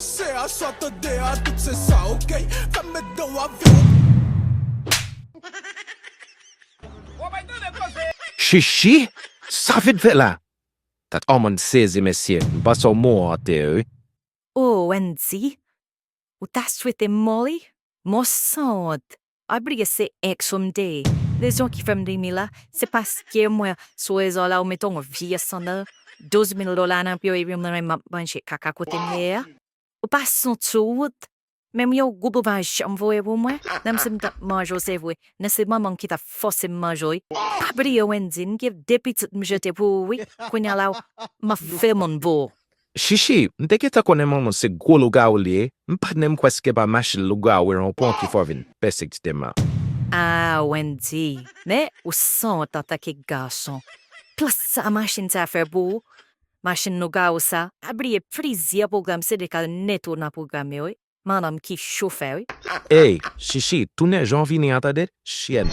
C'est à s'attarder à tout c'est ça, ok? Comme me dans avion. Shishie? Ça fait là. Dat allemaal sezi monsieur, pas zo mooi Oh, Wendyy. O taswyth e Molly? Mossad. I bring a se exum day. Les gens qui font des mila, c'est parce que moi, sois là au mettons via sonne. $12,000 na pio e rim na ma banche kaka ko temler. O passo tout. Même yo gubo va chamvoe wo moi. Nam sim da majo se voi. Na se maman qui ta fosse majoi. Abri o Wendyy give depit mjete oui. Kunya lao ma femon bo. Shishie, deke ta konen maman se gros lugar lié, m'pas nem quesque ba mach lugar où on point qui forvin, pesik tema. Ah, Wendyy. Mais o son attaqué garçon. Plus a machine ta faire beau. Machine no gausa. Abri e prizia program se de ka neto na programme oi. Madame qui chauffe oi. Hey, Shishie, tu n'es janvier ni atade? Chienne.